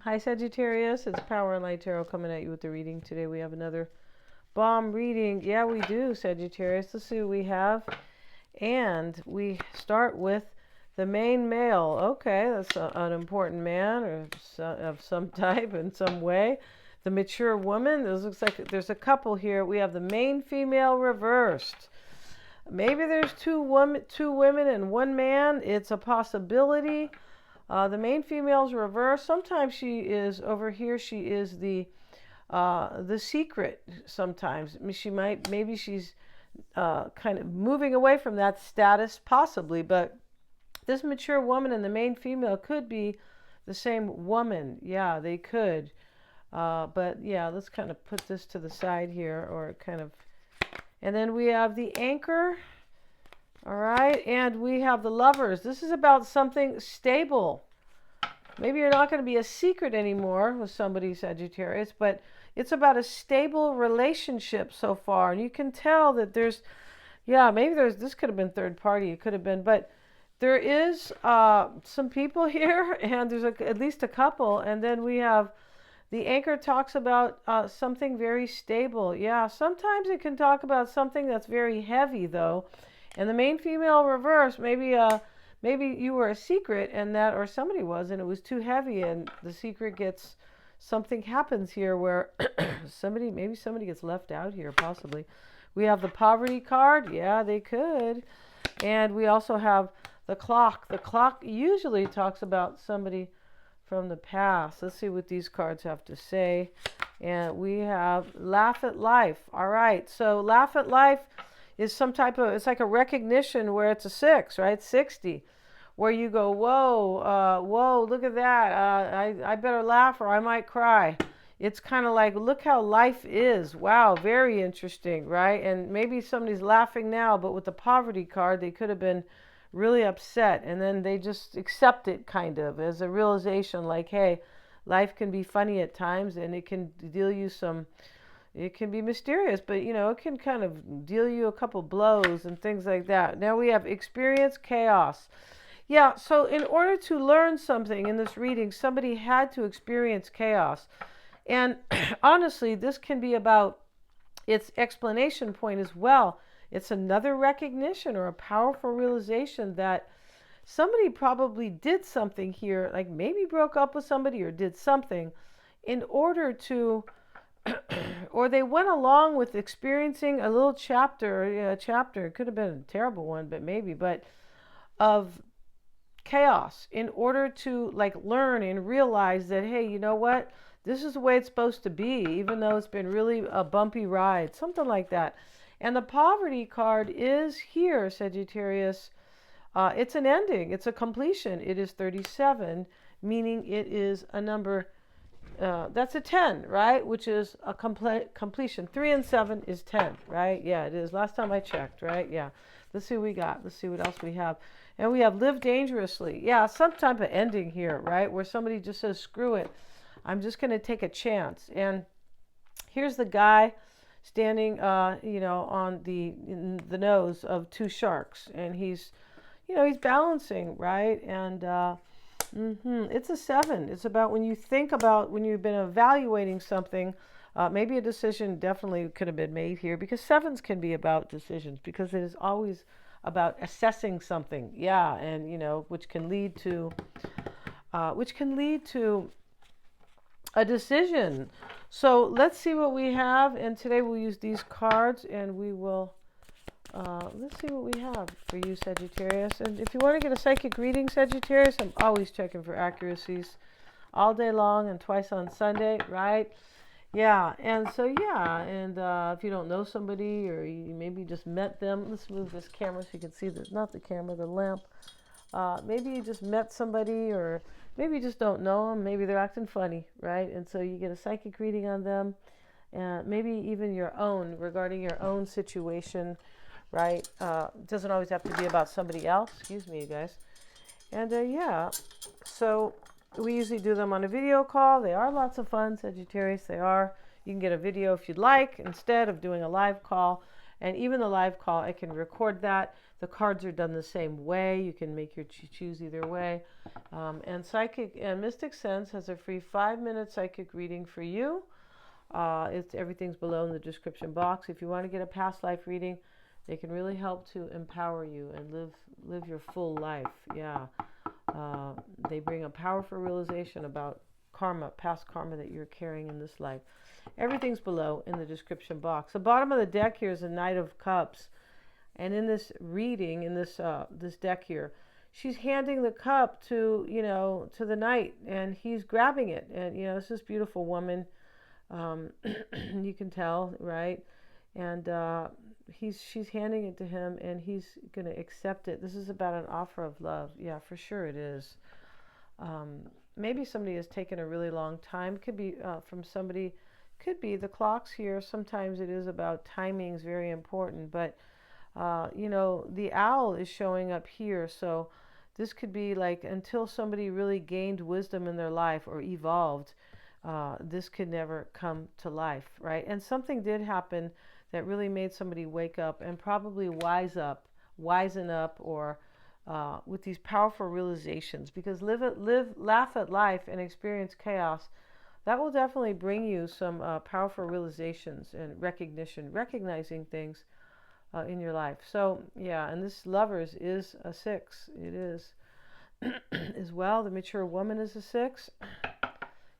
Hi Sagittarius, it's Power and Light Tarot coming at you with the reading. Today we have another bomb reading. Yeah, we do, Sagittarius. Let's see what we have. And we start with the main male. Okay, that's an important man or of some type in some way. The mature woman. This looks like there's a couple here. We have the main female reversed. Maybe there's two women and one man. It's a possibility. The main female's reversed. Sometimes she is over here. She is the secret. Sometimes maybe she's kind of moving away from that status, possibly. But this mature woman and the main female could be the same woman. Yeah, they could. But yeah, let's kind of put this to the side here, or kind of. And then we have the Anchor. All right, and we have the Lovers. This is about something stable. Maybe you're not going to be a secret anymore with somebody, Sagittarius, but it's about a stable relationship so far. And you can tell that this could have been third party. It could have been, but there is some people here, and there's at least a couple. And then we have the Anchor talks about something very stable. Yeah, sometimes it can talk about something that's very heavy, though. And the main female reverse, maybe you were a secret and that, or somebody was, and it was too heavy, and the secret something happens here where somebody gets left out here, possibly. We have the Poverty card. Yeah, they could. And we also have the Clock. The Clock usually talks about somebody from the past. Let's see what these cards have to say. And we have Laugh at Life. All right, so Laugh at Life is it's like a recognition where it's a 6, right? 60, where you go, whoa, look at that. I better laugh or I might cry. It's kind of like, look how life is. Wow, very interesting, right? And maybe somebody's laughing now, but with the Poverty card, they could have been really upset. And then they just accept it kind of as a realization, like, hey, life can be funny at times, and it can deal you it can be mysterious, but it can kind of deal you a couple blows and things like that. Now we have Experience Chaos. Yeah, so in order to learn something in this reading, somebody had to experience chaos. And honestly, this can be about its explanation point as well. It's another recognition or a powerful realization that somebody probably did something here, like maybe broke up with somebody or did something in order to or they went along with experiencing a little chapter, it could have been a terrible one, but of chaos in order to learn and realize that, hey, you know what? This is the way it's supposed to be, even though it's been really a bumpy ride, something like that. And the Poverty card is here, Sagittarius. It's an ending. It's a completion. It is 37, meaning it is a number. That's a 10, right? Which is a completion. 3 and 7 is 10, right? Yeah, it is. Last time I checked, right? Yeah. Let's see what we got. Let's see what else we have. And we have Live Dangerously. Yeah, some type of ending here, right? Where somebody just says, screw it. I'm just going to take a chance. And here's the guy standing, on the nose of two sharks. And he's balancing, right? And it's a 7. It's about when you've been evaluating something, maybe a decision definitely could have been made here, because 7s can be about decisions, because it is always about assessing something. Yeah, and which can lead to a decision. So let's see what we have, and today we'll use these cards, and we will. Let's see what we have for you, Sagittarius. And if you want to get a psychic reading, Sagittarius, I'm always checking for accuracies all day long and twice on Sunday, right? Yeah, and so, if you don't know somebody, or you maybe just met them, let's move this camera so you can see this, not the camera, the lamp. Maybe you just met somebody, or maybe you just don't know them. Maybe they're acting funny, right? And so you get a psychic reading on them, and maybe even regarding your own situation. Right? It doesn't always have to be about somebody else. Excuse me, you guys. And so we usually do them on a video call. They are lots of fun, Sagittarius. They are. You can get a video if you'd like, instead of doing a live call. And even the live call, I can record that. The cards are done the same way. You can make your choose either way. And Psychic and Mystic Sense has a free 5-minute psychic reading for you. Everything's below in the description box. If you want to get a past life reading, they can really help to empower you and live your full life. Yeah. They bring a powerful realization about karma, past karma that you're carrying in this life. Everything's below in the description box. The bottom of the deck here is a Knight of Cups. And in this reading, in this deck here, she's handing the cup to the knight, and he's grabbing it. And it's this beautiful woman. You can tell, right? And she's handing it to him, and he's going to accept it. This is about an offer of love. Yeah, for sure it is. Maybe somebody has taken a really long time. Could be from somebody. Could be the clocks here. Sometimes it is about timing is very important, but the owl is showing up here. So this could be like until somebody really gained wisdom in their life or evolved, this could never come to life, right? And something did happen that really made somebody wake up and probably wisen up, or with these powerful realizations, because laugh at life and experience chaos. That will definitely bring you some powerful realizations and recognizing things in your life. So yeah, and this Lovers is a 6. It is as well. The mature woman is a 6.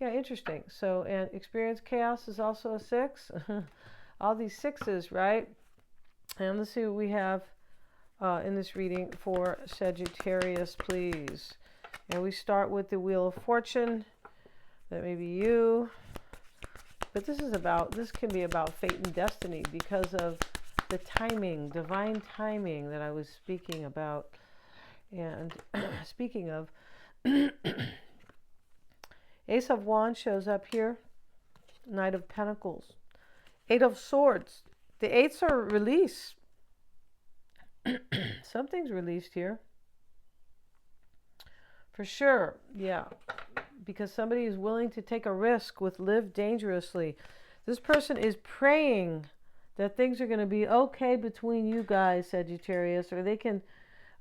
Yeah, interesting. So, and experience chaos is also a 6. All these 6s, right? And let's see what we have in this reading for Sagittarius, please. And we start with the Wheel of Fortune. That may be you. But this can be about fate and destiny because of the timing, divine timing that I was speaking about. And speaking of, Ace of Wands shows up here. Knight of Pentacles. 8 of Swords. The 8s are release. Something's released here. For sure, yeah. Because somebody is willing to take a risk with live dangerously. This person is praying that things are going to be okay between you guys, Sagittarius, or they can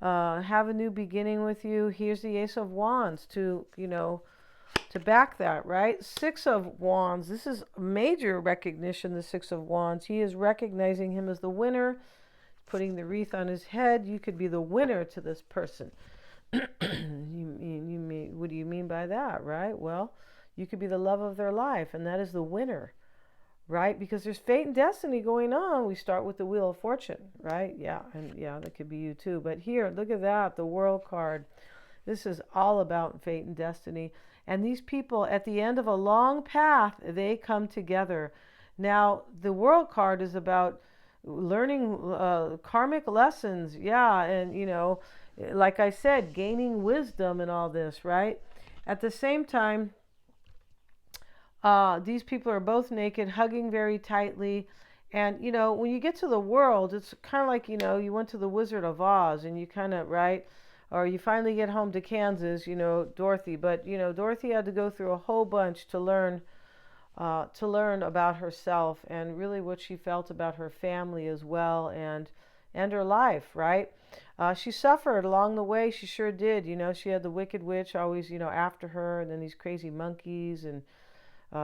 have a new beginning with you. Here's the Ace of Wands to back that, right? 6 of Wands. This is major recognition, the 6 of Wands. He is recognizing him as the winner, putting the wreath on his head. You could be the winner to this person. What do you mean by that, right? Well, you could be the love of their life, and that is the winner, right? Because there's fate and destiny going on. We start with the Wheel of Fortune, right? Yeah, and yeah, that could be you too. But here, look at that, the World card. This is all about fate and destiny. And these people, at the end of a long path, they come together. Now, the World card is about learning karmic lessons. Yeah, and, like I said, gaining wisdom and all this, right? At the same time, these people are both naked, hugging very tightly. And, when you get to the World, it's kind of like, you went to the Wizard of Oz and you kind of, right? Or you finally get home to Kansas, Dorothy. But, Dorothy had to go through a whole bunch to learn about herself and really what she felt about her family as well, and her life, right? She suffered along the way. She sure did. She had the Wicked Witch always, after her, and then these crazy monkeys and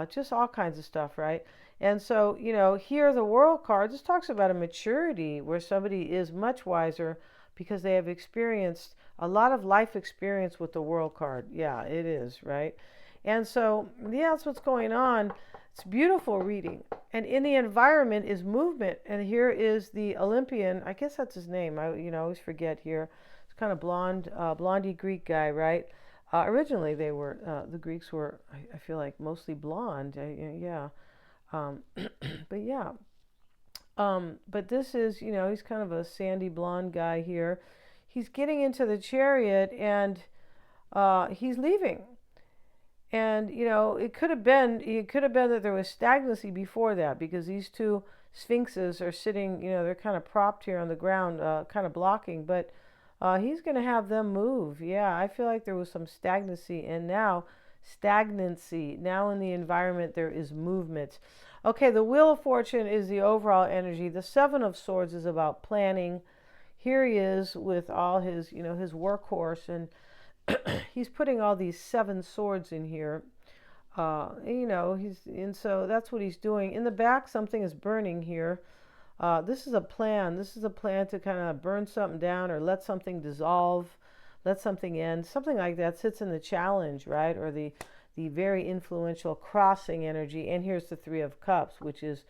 just all kinds of stuff, right? And so, here the World card just talks about a maturity where somebody is much wiser because they have experienced a lot of life experience with the World card. Yeah, it is, right? And so, yeah, that's what's going on. It's beautiful reading. And in the environment is movement. And here is the Olympian. I guess that's his name. I always forget here. It's kind of blondie Greek guy, right? Originally, they were, the Greeks were, I feel like, mostly blonde. Yeah. But yeah. But this is, he's kind of a sandy blonde guy here. He's getting into the chariot and he's leaving. And, it could have been that there was stagnancy before that, because these two sphinxes are sitting, they're kind of propped here on the ground, kind of blocking, but he's going to have them move. Yeah, I feel like there was some stagnancy, and now Now in the environment, there is movement. Okay, the Wheel of Fortune is the overall energy. The 7 of Swords is about planning, here he is with all his, his workhorse, and he's putting all these 7 swords in here. And so that's what he's doing. In the back, something is burning here. This is a plan. This is a plan to kind of burn something down or let something dissolve, let something end. Something like that sits in the challenge, right? Or the very influential crossing energy. And here's the 3 of Cups, which is,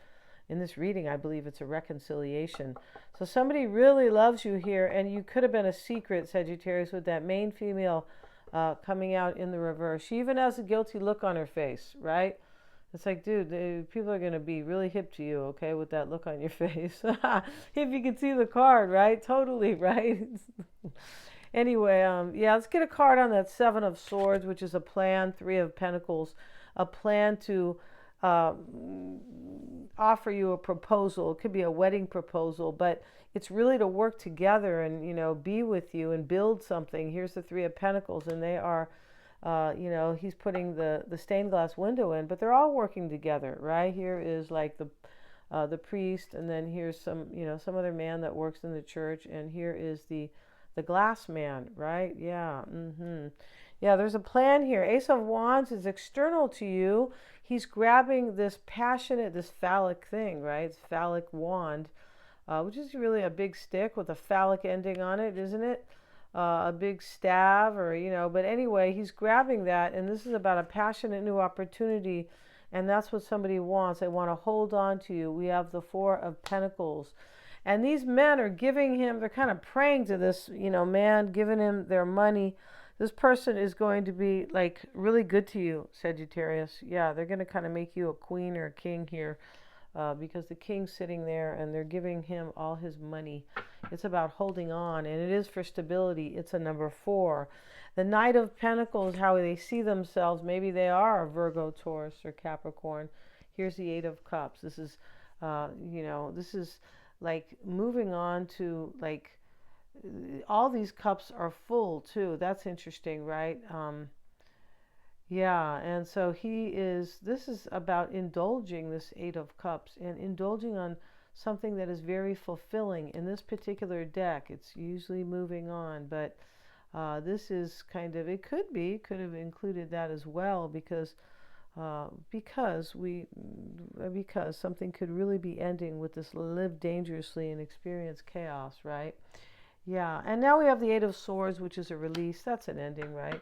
in this reading, I believe it's a reconciliation. So somebody really loves you here, and you could have been a secret, Sagittarius, with that main female coming out in the reverse. She even has a guilty look on her face, right? It's like, dude, people are going to be really hip to you, okay, with that look on your face. If you can see the card, right? Totally, right? Anyway, yeah, let's get a card on that 7 of Swords, which is a plan, 3 of Pentacles, a plan to offer you a proposal. It could be a wedding proposal, but it's really to work together and, be with you and build something. Here's the 3 of Pentacles, and they are, he's putting the stained glass window in, but they're all working together, right? Here is like the priest, and then here's some other man that works in the church, and here is the glass man, right? Yeah. Yeah, there's a plan here. Ace of Wands is external to you. He's grabbing this passionate, this phallic thing, right? It's phallic wand, which is really a big stick with a phallic ending on it, isn't it? A big staff, or, but anyway, he's grabbing that, and this is about a passionate new opportunity, and that's what somebody wants. They want to hold on to you. We have the 4 of Pentacles. And these men are giving him, they're kind of praying to this, man, giving him their money. This person is going to be like really good to you, Sagittarius. Yeah, they're going to kind of make you a queen or a king here, because the king's sitting there and they're giving him all his money. It's about holding on, and it is for stability. It's a number 4. The Knight of Pentacles, how they see themselves. Maybe they are a Virgo, Taurus, or Capricorn. Here's the 8 of Cups. This is, this is like moving on to like all these cups are full too. That's interesting, right? Yeah, and so this is about indulging, this 8 of Cups, and indulging on something that is very fulfilling. In this particular deck, it's usually moving on, but this is kind of, could have included that as well, because something could really be ending with this live dangerously and experience chaos, right? Yeah, and now we have the 8 of Swords, which is a release. That's an ending, right?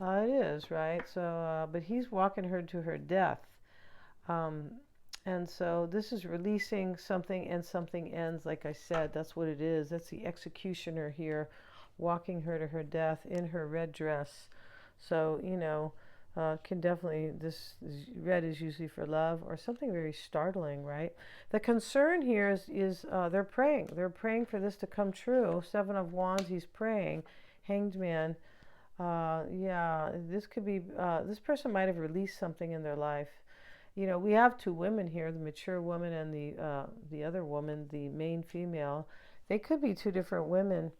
It is, right? So, but he's walking her to her death. And so this is releasing something, and something ends, like I said. That's what it is. That's the executioner here, walking her to her death in her red dress. So, can definitely, this red is usually for love or something very startling, right? The concern here is they're praying. They're praying for this to come true. 7 of Wands, he's praying. Hanged Man. Yeah, this could be, this person might have released something in their life. We have 2 women here, the mature woman and the other woman, the main female. They could be 2 different women.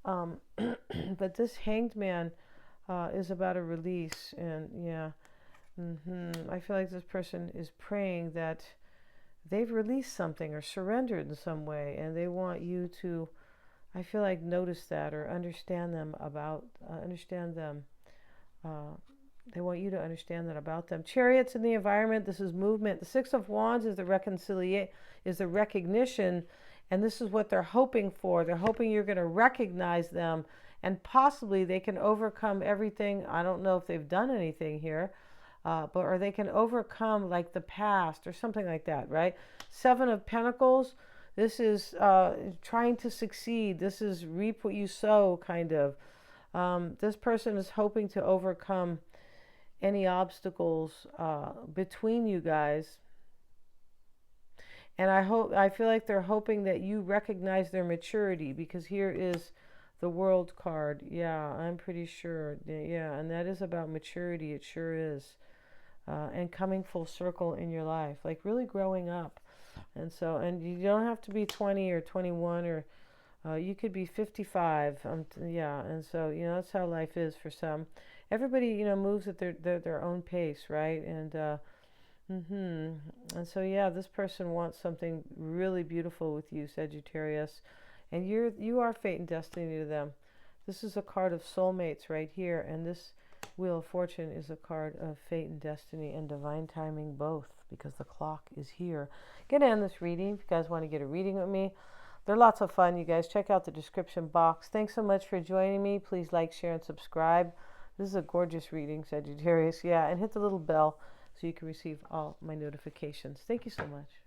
But this Hanged Man is about a release, and yeah, I feel like this person is praying that they've released something or surrendered in some way, and they want you to, I feel like, notice that or understand them. They want you to understand that about them. Chariots in the environment. This is movement. The 6 of Wands is the recognition, and this is what they're hoping for. They're hoping you're going to recognize them, and possibly they can overcome everything. I don't know if they've done anything here, or they can overcome like the past or something like that, right? 7 of Pentacles. This is trying to succeed. This is reap what you sow, kind of. This person is hoping to overcome any obstacles between you guys. And I feel like they're hoping that you recognize their maturity, because here is the World card. Yeah, I'm pretty sure. Yeah, and that is about maturity. It sure is. And coming full circle in your life, like really growing up. And so, and you don't have to be 20 or 21, or you could be 55. Yeah, and so, that's how life is for some. Everybody, moves at their own pace, right? And and so, yeah, this person wants something really beautiful with you, Sagittarius. and you are fate and destiny to them. This is a card of soulmates right here, and this Wheel of Fortune is a card of fate and destiny and divine timing both, because the clock is here. Gonna end this reading. If you guys want to get a reading with me, they're lots of fun, you guys. Check out the description box. Thanks so much for joining me. Please like, share, and subscribe. This is a gorgeous reading, Sagittarius. Yeah, and hit the little bell so you can receive all my notifications. Thank you so much.